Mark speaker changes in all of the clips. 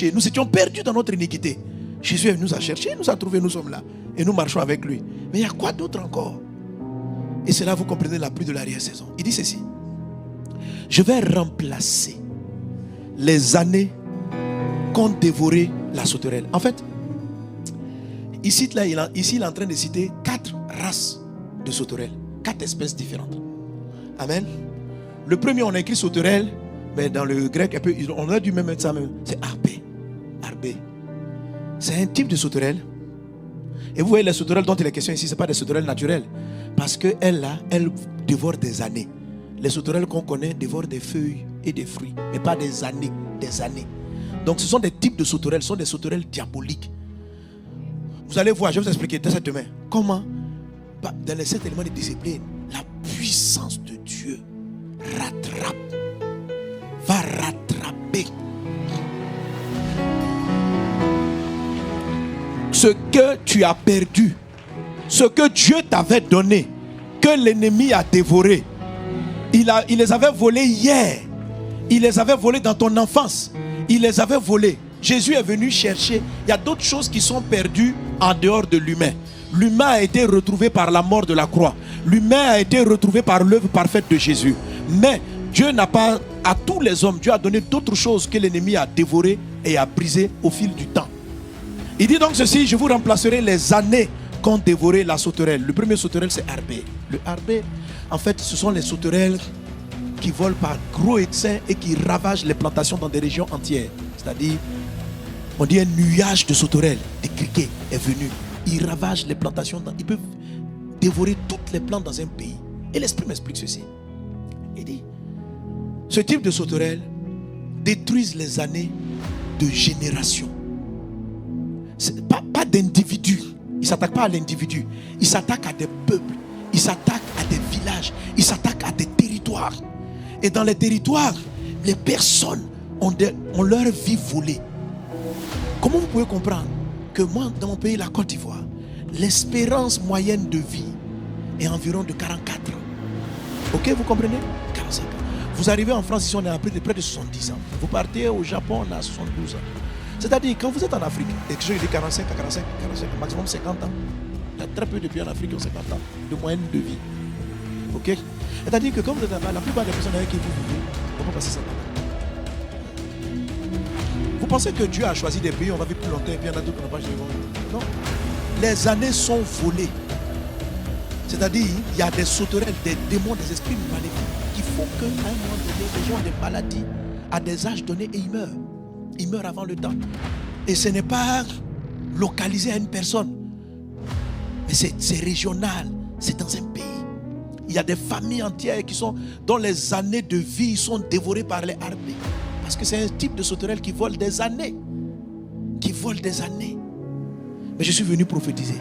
Speaker 1: péché. Nous étions perdus dans notre iniquité. Jésus est venu nous a cherché, nous a trouvés, nous sommes là. Et nous marchons avec lui. Mais il y a quoi d'autre encore? Et c'est là vous comprenez la pluie de l'arrière-saison. Il dit ceci. Je vais remplacer les années qu'ont dévoré la sauterelle. En fait, ici il est en train de citer 4 races de sauterelles. 4 espèces différentes. Amen. Le premier, on a écrit sauterelle, mais dans le grec, on a dû même mettre ça même. C'est arbée. Arbée. C'est un type de sauterelle. Et vous voyez les sauterelles dont il est question ici, ce n'est pas des sauterelles naturelles. Parce qu'elles dévorent des années. Les sauterelles qu'on connaît dévorent des feuilles et des fruits, mais pas des années, des années. Donc ce sont des types de sauterelles, ce sont des sauterelles diaboliques. Vous allez voir, je vais vous expliquer dès cette demain comment, dans les 7 éléments de discipline, la puissance de Dieu va rattraper ce que tu as perdu, ce que Dieu t'avait donné, que l'ennemi a dévoré. Il les avait volés hier. Il les avait volés dans ton enfance. Il les avait volés. Jésus est venu chercher. Il y a d'autres choses qui sont perdues en dehors de l'humain. L'humain a été retrouvé par la mort de la croix. L'humain a été retrouvé par l'œuvre parfaite de Jésus. Mais Dieu n'a pas, à tous les hommes, Dieu a donné d'autres choses que l'ennemi a dévorées et a brisées au fil du temps. Il dit donc ceci, je vous remplacerai les années qu'ont dévoré la sauterelle. Le premier sauterelle, c'est arbée. Le arbée, en fait, ce sont les sauterelles qui volent par gros excès et qui ravagent les plantations dans des régions entières. C'est-à-dire, on dit un nuage de sauterelles, des criquets est venu. Ils ravagent les plantations, ils peuvent dévorer toutes les plantes dans un pays. Et l'Esprit m'explique ceci. Il dit, ce type de sauterelles détruisent les années de génération. Pas d'individus. Ils ne s'attaquent pas à l'individu. Ils s'attaquent à des peuples. Ils s'attaquent à des villages. Ils s'attaquent à des territoires. Et dans les territoires, les personnes ont leur vie volée. Comment vous pouvez comprendre que moi, dans mon pays, la Côte d'Ivoire, l'espérance moyenne de vie est environ de 44 ans. Ok, vous comprenez? 45 ans. Vous arrivez en France, ici on est à près de 70 ans. Vous partez au Japon, on a 72 ans. C'est-à-dire, quand vous êtes en Afrique, et que je dis 45 à 45, maximum 50 ans. Il y a très peu de pays en Afrique qui ont 50 ans de moyenne de vie. Ok? C'est-à-dire que quand vous êtes là-bas, la plupart des personnes avec qui vous vivez vont pas passer 50 ans. Vous pensez que Dieu a choisi des pays où on va vivre plus longtemps et puis il y en a d'autres qui n'ont pas choisi? Non. Les années sont volées. C'est-à-dire, il y a des sauterelles, des démons, des esprits maléfiques qui font qu'à un moment donné, les gens ont des maladies à des âges donnés et ils meurent. Ils meurent avant le temps. Et ce n'est pas localisé à une personne. Mais c'est régional. C'est dans un pays. Il y a des familles entières dont les années de vie sont dévorées par les harpies. Parce que c'est un type de sauterelle qui vole des années. Qui vole des années. Mais je suis venu prophétiser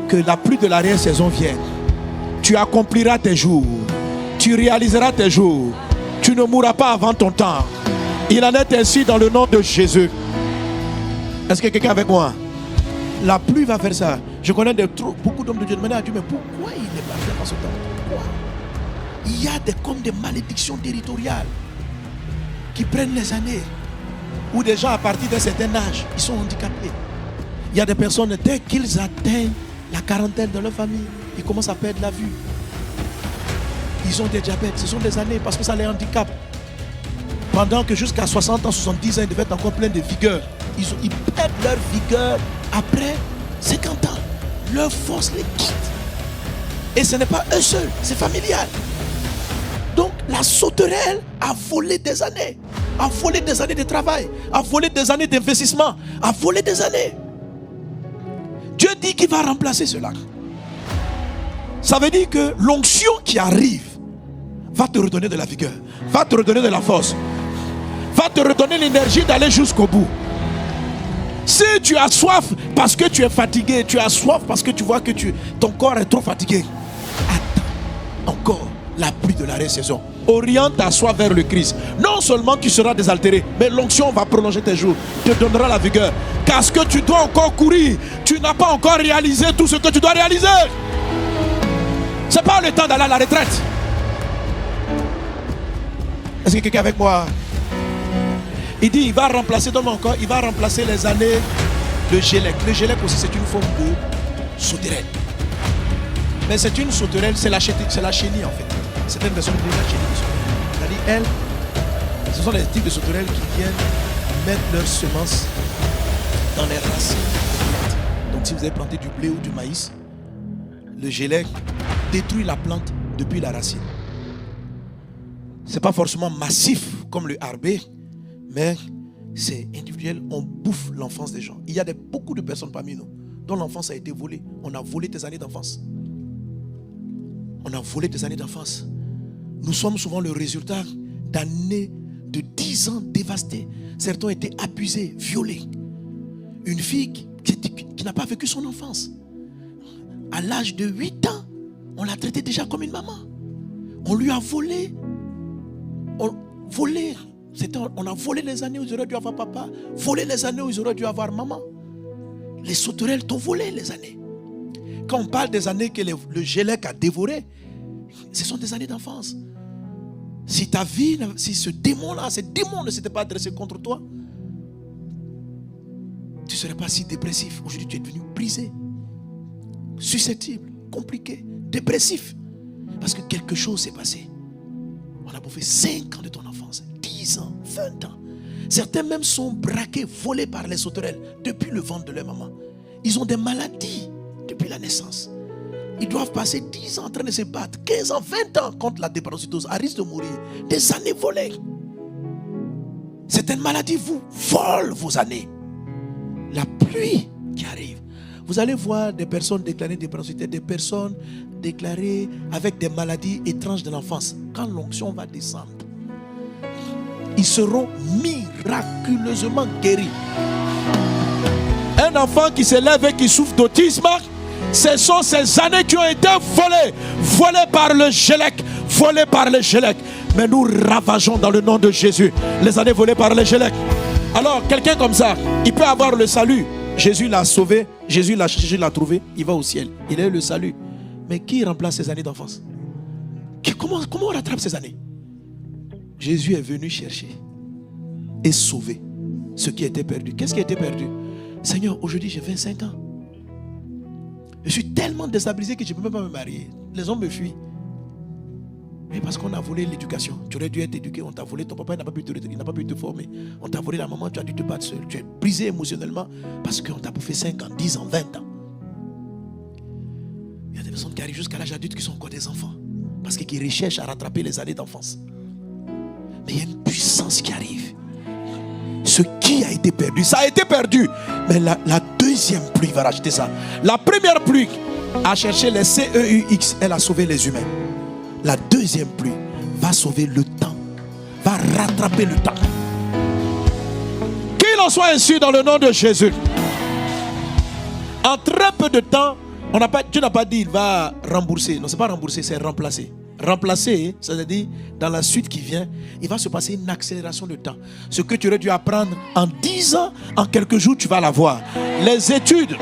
Speaker 1: que la pluie de l'arrière-saison vienne. Tu accompliras tes jours. Tu réaliseras tes jours. Tu ne mourras pas avant ton temps. Il en est ainsi dans le nom de Jésus. Est-ce que quelqu'un est avec moi? La pluie va faire ça. Je connais beaucoup d'hommes de Dieu. Demander à Dieu, mais pourquoi il n'est pas fait dans ce temps? Pourquoi? Il y a comme des malédictions territoriales qui prennent les années. Où des gens à partir d'un certain âge, ils sont handicapés. Il y a des personnes, dès qu'ils atteignent la quarantaine de leur famille, ils commencent à perdre la vue. Ils ont des diabètes. Ce sont des années parce que ça les handicape. Pendant que jusqu'à 60 ans, 70 ans, ils devaient être encore pleins de vigueur. Ils perdent leur vigueur après 50 ans. Leur force les quitte. Et ce n'est pas eux seuls, c'est familial. Donc la sauterelle a volé des années. A volé des années de travail. A volé des années d'investissement. A volé des années. Dieu dit qu'il va remplacer cela. Ça veut dire que l'onction qui arrive va te redonner de la vigueur. Va te redonner de la force. Va te redonner l'énergie d'aller jusqu'au bout. Si tu as soif parce que tu es fatigué, tu as soif parce que tu vois que ton corps est trop fatigué, attends encore la pluie de l'arrière-saison. Oriente ta soif vers le Christ. Non seulement tu seras désaltéré, mais l'onction va prolonger tes jours, te donnera la vigueur. Parce que tu dois encore courir. Tu n'as pas encore réalisé tout ce que tu dois réaliser. Ce n'est pas le temps d'aller à la retraite. Est-ce que quelqu'un est avec moi? Il dit, il va remplacer, donne-moi encore, il va remplacer les années de Gélec. Le Gélec aussi, c'est une forme de sauterelle. Mais c'est une sauterelle, c'est la chenille en fait. Certaines personnes disent la chenille de sauterelle. C'est-à-dire, elles, ce sont des types de sauterelles qui viennent mettre leurs semences dans les racines. Donc si vous avez planté du blé ou du maïs, le Gélec détruit la plante depuis la racine. Ce n'est pas forcément massif comme le harbé, mais c'est individuel. On bouffe l'enfance des gens. Il y a beaucoup de personnes parmi nous dont l'enfance a été volée. On a volé tes années d'enfance. On a volé tes années d'enfance. Nous sommes souvent le résultat d'années de 10 ans dévastées. Certains ont été abusés, violés. Une fille qui n'a pas vécu son enfance. À l'âge de 8 ans, on l'a traitée déjà comme une maman. On lui a volé. On a volé les années où ils auraient dû avoir papa. Volé les années où ils auraient dû avoir maman. Les sauterelles t'ont volé les années. Quand on parle des années que le Gélec a dévoré, ce sont des années d'enfance. Si ta vie, si ce démon-là, ne s'était pas adressé contre toi, tu ne serais pas si dépressif. Aujourd'hui, tu es devenu brisé, susceptible, compliqué, dépressif. Parce que quelque chose s'est passé. On a bouffé 5 ans de ton enfance, 10 ans, 20 ans. Certains même sont braqués, volés par les sauterelles depuis le ventre de leur maman. Ils ont des maladies depuis la naissance. Ils doivent passer 10 ans en train de se battre, 15 ans, 20 ans contre la drépanocytose, à risque de mourir. Des années volées. Certaines maladies vous volent vos années. La pluie qui arrive. Vous allez voir des personnes déclarées drépanocytose, des personnes déclarées avec des maladies étranges de l'enfance. Quand l'onction va descendre, ils seront miraculeusement guéris. Un enfant qui se lève et qui souffre d'autisme, ce sont ces années qui ont été volées par le Gélec, volées par le Gélec. Mais nous ravageons dans le nom de Jésus les années volées par le Gélec. Alors, quelqu'un comme ça, il peut avoir le salut. Jésus l'a sauvé, Jésus l'a cherché, Jésus l'a trouvé, il va au ciel. Il a eu le salut. Mais qui remplace ses années d'enfance? Comment on rattrape ces années? Jésus est venu chercher et sauver ce qui était perdu. Qu'est-ce qui a été perdu? Seigneur, aujourd'hui j'ai 25 ans. Je suis tellement déstabilisé que je ne peux même pas me marier. Les hommes me fuient. Mais parce qu'on a volé l'éducation. Tu aurais dû être éduqué, on t'a volé. Ton papa n'a pas pu te former. On t'a volé la maman, tu as dû te battre seul. Tu es brisé émotionnellement parce qu'on t'a bouffé 5 ans, 10 ans, 20 ans. Il y a des personnes qui arrivent jusqu'à l'âge adulte qui sont encore des enfants. Parce qu'ils recherchent à rattraper les années d'enfance. Mais il y a une puissance qui arrive. Ce qui a été perdu, ça a été perdu. Mais la deuxième pluie va racheter ça. La première pluie a cherché les CEUX, elle a sauvé les humains. La deuxième pluie va sauver le temps, va rattraper le temps. Qu'il en soit ainsi dans le nom de Jésus. En très peu de temps, Dieu n'a pas dit il va rembourser. Non, ce n'est pas rembourser, c'est remplacer. Remplacer, c'est-à-dire dans la suite qui vient, il va se passer une accélération de temps. Ce que tu aurais dû apprendre en 10 ans, en quelques jours, tu vas l'avoir. Les études,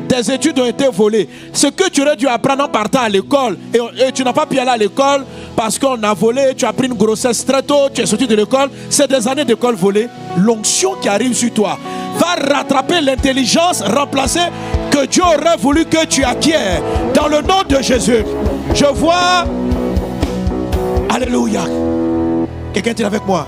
Speaker 1: tes études ont été volées. Ce que tu aurais dû apprendre en partant à l'école, et tu n'as pas pu aller à l'école parce qu'on a volé, tu as pris une grossesse très tôt, tu es sorti de l'école, c'est des années d'école volée. L'onction qui arrive sur toi va rattraper l'intelligence remplacée que Dieu aurait voulu que tu acquières. Dans le nom de Jésus, je vois... Alléluia. Quelqu'un est avec moi.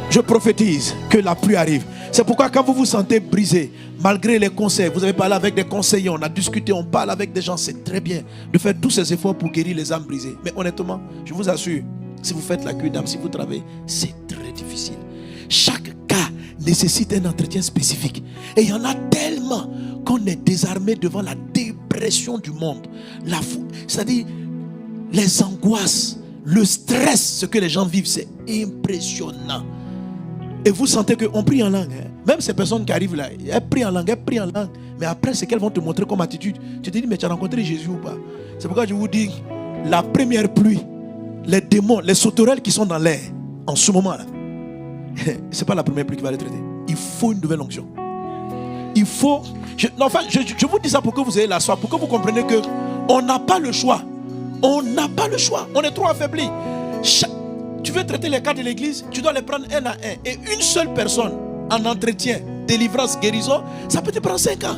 Speaker 1: Je prophétise que la pluie arrive. C'est pourquoi quand vous vous sentez brisé, malgré les conseils, vous avez parlé avec des conseillers, on a discuté, on parle avec des gens, c'est très bien de faire tous ces efforts pour guérir les âmes brisées. Mais honnêtement, je vous assure, si vous faites la cure d'âme, si vous travaillez, c'est très difficile. Chaque cas nécessite un entretien spécifique. Et il y en a tellement qu'on est désarmé devant la dépression du monde. C'est-à-dire les angoisses, le stress, ce que les gens vivent, c'est impressionnant. Et vous sentez qu'on prie en langue. Même ces personnes qui arrivent là, elles prient en langue. Mais après, c'est qu'elles vont te montrer comme attitude. Tu te dis, mais tu as rencontré Jésus ou pas? C'est pourquoi je vous dis, la première pluie, les démons, les sauterelles qui sont dans l'air, en ce moment-là, ce n'est pas la première pluie qui va les traiter. Il faut une nouvelle onction. Il faut... Je vous dis ça pour que vous ayez la soif, pour que vous compreniez qu'on n'a pas le choix. On n'a pas le choix. On est trop affaiblis. Tu veux traiter les cas de l'église, tu dois les prendre un à un. Et une seule personne en entretien, délivrance, guérison, ça peut te prendre 5 ans.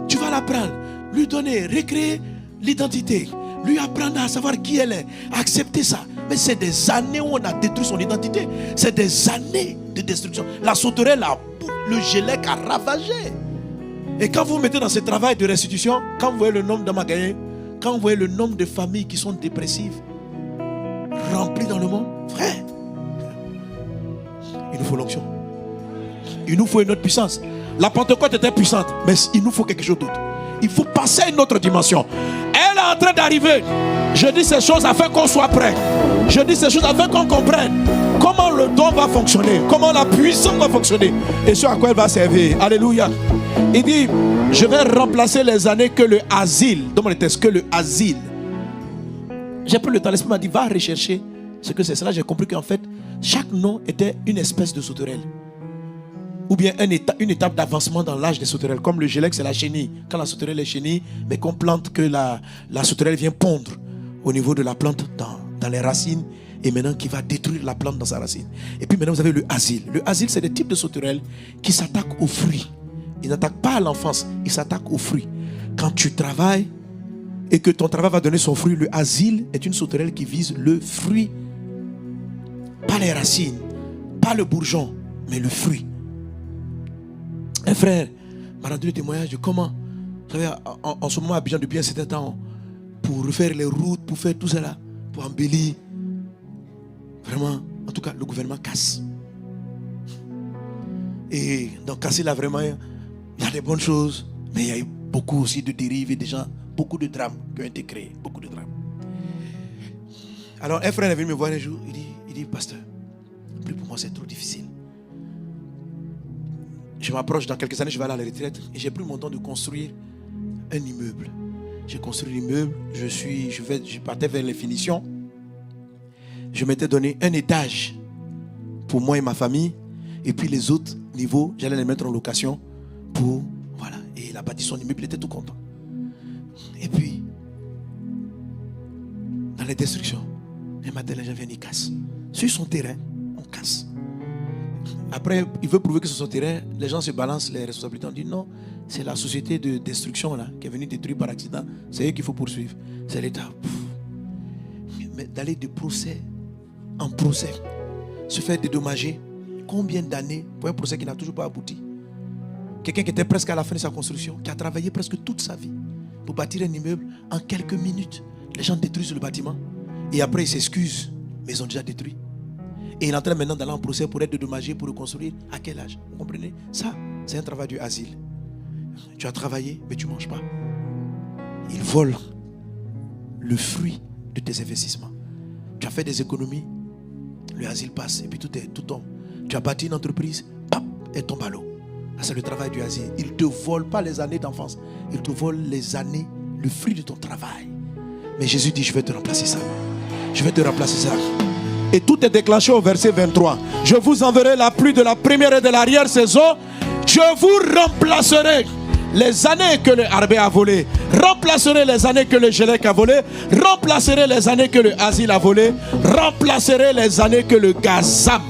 Speaker 1: Tu vas la prendre, lui donner, recréer l'identité, lui apprendre à savoir qui elle est, accepter ça. Mais c'est des années où on a détruit son identité. C'est des années de destruction. La sauterelle, le gélec a ravagé. Et quand vous vous mettez dans ce travail de restitution, quand vous voyez le nombre de magasins, quand vous voyez le nombre de familles qui sont dépressives, remplies dans le monde, frère, il nous faut l'onction. Il nous faut une autre puissance. La Pentecôte était puissante, mais il nous faut quelque chose d'autre. Il faut passer à une autre dimension. Elle est en train d'arriver. Je dis ces choses afin qu'on soit prêt. Je dis ces choses afin qu'on comprenne comment le don va fonctionner, comment la puissance va fonctionner et ce à quoi elle va servir. Alléluia. Il dit, je vais remplacer les années que le asile. Dans mon texte, que le asile. J'ai pris le temps, l'esprit m'a dit, va rechercher ce que c'est. Cela, j'ai compris qu'en fait, chaque nom était une espèce de sauterelle. Ou bien une étape d'avancement dans l'âge des sauterelles. Comme le gélec, c'est la chenille. Quand la sauterelle est chenille, mais qu'on plante, que la sauterelle vient pondre au niveau de la plante dans les racines. Et maintenant, qui va détruire la plante dans sa racine. Et puis maintenant, vous avez le asile. Le asile, c'est des types de sauterelles qui s'attaquent aux fruits. Ils n'attaquent pas à l'enfance, ils s'attaquent aux fruits. Quand tu travailles et que ton travail va donner son fruit, le asile est une sauterelle qui vise le fruit. Pas les racines, pas le bourgeon, mais le fruit. Un frère m'a rendu le témoignage de comment, vous savez, en ce moment à Abidjan depuis un certain temps, pour refaire les routes, pour faire tout cela, pour embellir. Vraiment, en tout cas, le gouvernement casse. Et donc casser là, vraiment, il y a des bonnes choses, mais il y a eu beaucoup aussi de dérives et des gens, beaucoup de drames qui ont été créés, beaucoup de drames. Alors un frère est venu me voir un jour, il dit, pasteur, plus pour moi c'est trop difficile. Je m'approche, dans quelques années je vais aller à la retraite et j'ai pris mon temps de construire un immeuble. J'ai construit l'immeuble, je partais vers les finitions. Je m'étais donné un étage pour moi et ma famille, et puis les autres niveaux, j'allais les mettre en location pour, voilà, et il a bâti son immeuble, il était tout content. Et puis, dans les destructions, un matin les gens viennent, ils cassent. Sur son terrain, on casse. Après, il veut prouver que sur son terrain, les gens se balancent les responsabilités. On dit non, c'est la société de destruction là, qui est venue détruire par accident. C'est eux qu'il faut poursuivre. C'est l'État. Mais d'aller de procès en procès, se faire dédommager, combien d'années pour un procès qui n'a toujours pas abouti? Quelqu'un qui était presque à la fin de sa construction, qui a travaillé presque toute sa vie pour bâtir un immeuble, en quelques minutes, les gens détruisent le bâtiment. Et après, ils s'excusent, mais ils ont déjà détruit. Et il est en train maintenant d'aller en procès pour être dédommagé, pour reconstruire. À quel âge? Vous comprenez? Ça, c'est un travail du asile. Tu as travaillé, mais tu ne manges pas. Ils volent le fruit de tes investissements. Tu as fait des économies, le asile passe, et puis tout tombe. Tu as bâti une entreprise, pap, elle tombe à l'eau. C'est le travail du asile. Il ne te vole pas les années d'enfance. Il te vole les années, le fruit de ton travail. Mais Jésus dit, je vais te remplacer ça. Je vais te remplacer ça. Et tout est déclenché au verset 23. Je vous enverrai la pluie de la première et de l'arrière-saison. Je vous remplacerai les années que le Harbé a volé. Remplacerai les années que le Gélec a volé. Remplacerai les années que le Asile a volé. Remplacerai les années que le Gazam.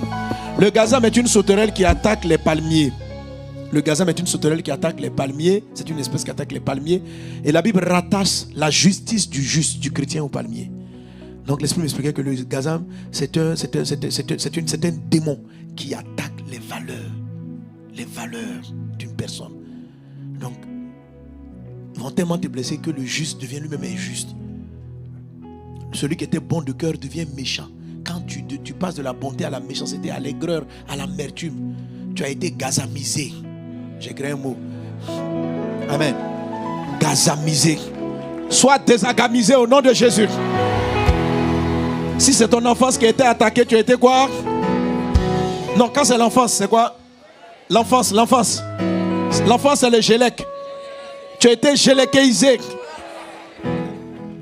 Speaker 1: Le Gazam est une sauterelle qui attaque les palmiers. Le Gazam est une sauterelle qui attaque les palmiers. C'est une espèce qui attaque les palmiers. Et la Bible rattache la justice du juste, du chrétien au palmier. Donc l'Esprit m'expliquait que le Gazam, c'est un démon qui attaque les valeurs d'une personne. Donc, ils vont tellement te blesser que le juste devient lui-même injuste. Celui qui était bon de cœur devient méchant. Quand tu passes de la bonté à la méchanceté, à l'aigreur, à l'amertume, tu as été gazamisé. J'ai créé un mot. Amen. Gazamisé. Sois désagamisé au nom de Jésus. Si c'est ton enfance qui a été attaquée, tu as été quoi? Non, quand c'est l'enfance, c'est quoi? L'enfance. L'enfance, c'est le gélec. Tu as été géléquisé.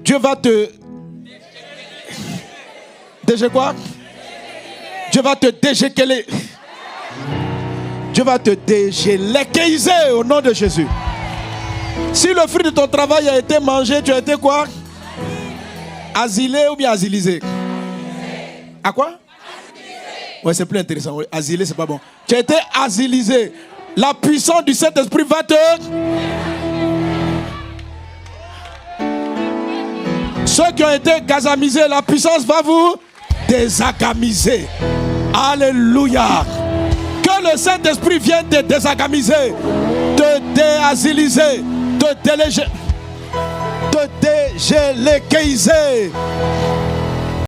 Speaker 1: Dieu va te... Déjà quoi? Dieu va te dégéqueler. Dieu va te dégéléquiser au nom de Jésus. Si le fruit de ton travail a été mangé, tu as été quoi? Asilé ou bien asilisé? À quoi? Ouais, c'est plus intéressant. Oui, asilé, c'est pas bon. Tu as été asilisé. La puissance du Saint-Esprit va te... Ceux qui ont été gazamisés, la puissance va vous désagamiser. Alléluia. Que le Saint-Esprit vienne te désagamiser, te déasiliser, te dégéléqueiser.